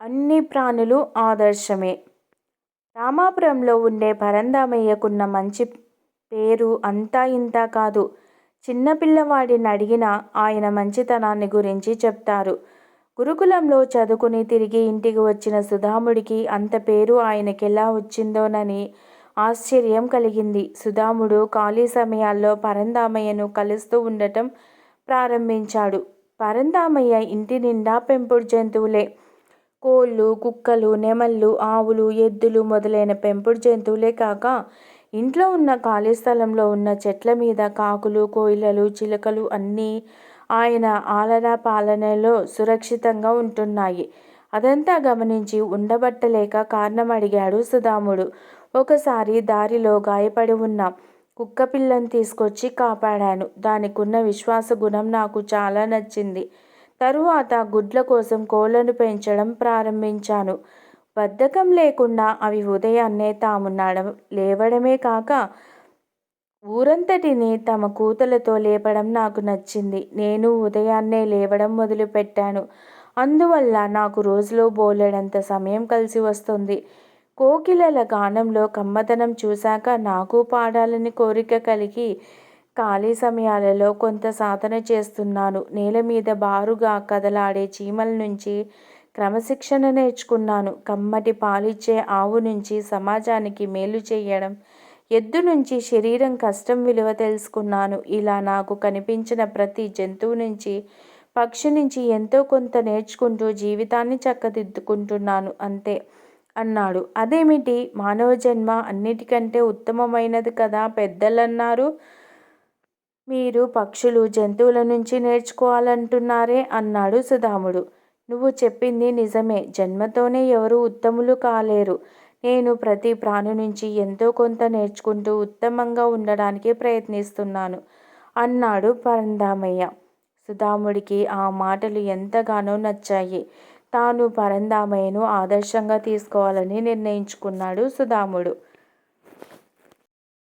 అన్ని ప్రాణులు ఆదర్శమే. రామాపురంలో ఉండే పరంధామయ్యకున్న మంచి పేరు అంతా ఇంతా కాదు. చిన్నపిల్లవాడిని అడిగినా ఆయన మంచితనాన్ని గురించి చెప్తారు. గురుకులంలో చదువుకుని తిరిగి ఇంటికి వచ్చిన సుధాముడికి అంత పేరు ఆయనకెలా వచ్చిందోనని ఆశ్చర్యం కలిగింది. సుధాముడు ఖాళీ సమయాల్లో పరంధామయ్యను కలుస్తూ ఉండటం ప్రారంభించాడు. పరంధామయ్య ఇంటి నిండా పెంపుడు జంతువులే. కోళ్ళు, కుక్కలు, నెమళ్ళు, ఆవులు, ఎద్దులు మొదలైన పెంపుడు జంతువులే కాక ఇంట్లో ఉన్న ఖాళీ స్థలంలో ఉన్న చెట్ల మీద కాకులు, కోయిలలు, చిలుకలు అన్నీ ఆయన ఆలనా పాలనలో సురక్షితంగా ఉంటున్నాయి. అదంతా గమనించి ఉండబట్టలేక కారణం అడిగాడు సుధాముడు. ఒకసారి దారిలో గాయపడి ఉన్న కుక్కపిల్లను తీసుకొచ్చి కాపాడాను. దానికున్న విశ్వాస గుణం నాకు చాలా నచ్చింది. తరువాత గుడ్ల కోసం కోళ్లను పెంచడం ప్రారంభించాను. బద్ధకం లేకుండా అవి ఉదయాన్నే తాము లేవడమే కాక ఊరంతటిని తమ కూతలతో లేపడం నాకు నచ్చింది. నేను ఉదయాన్నే లేవడం మొదలుపెట్టాను. అందువల్ల నాకు రోజులో బోలెడంత సమయం కలిసి వస్తుంది. కోకిలల గానంలో కమ్మదనం చూశాక నాకు పాడాలని కోరిక కలిగి ఖాళీ సమయాలలో కొంత సాధన చేస్తున్నాను. నేల మీద బారుగా కదలాడే చీమల నుంచి క్రమశిక్షణ నేర్చుకున్నాను. కమ్మటి పాలిచ్చే ఆవు నుంచి సమాజానికి మేలు చేయడం, ఎద్దు నుంచి శరీరం కష్టం విలువ తెలుసుకున్నాను. ఇలా నాకు కనిపించిన ప్రతి జంతువు నుంచి, పక్షి నుంచి ఎంతో కొంత నేర్చుకుంటూ జీవితాన్ని చక్కదిద్దుకుంటున్నాను అంతే అన్నాడు. అదేమిటి, మానవ జన్మ అన్నిటికంటే ఉత్తమమైనది కదా పెద్దలన్నారు. మీరు పక్షులు, జంతువుల నుంచి నేర్చుకోవాలంటున్నారే అన్నాడు సుధాముడు. నువ్వు చెప్పింది నిజమే. జన్మతోనే ఎవరూ ఉత్తములు కాలేరు. నేను ప్రతి ప్రాణి నుంచి ఎంతో కొంత నేర్చుకుంటూ ఉత్తమంగా ఉండడానికి ప్రయత్నిస్తున్నాను అన్నాడు పరంధామయ్య. సుధాముడికి ఆ మాటలు ఎంతగానో నచ్చాయి. తాను పరంధామయ్యను ఆదర్శంగా తీసుకోవాలని నిర్ణయించుకున్నాడు సుధాముడు.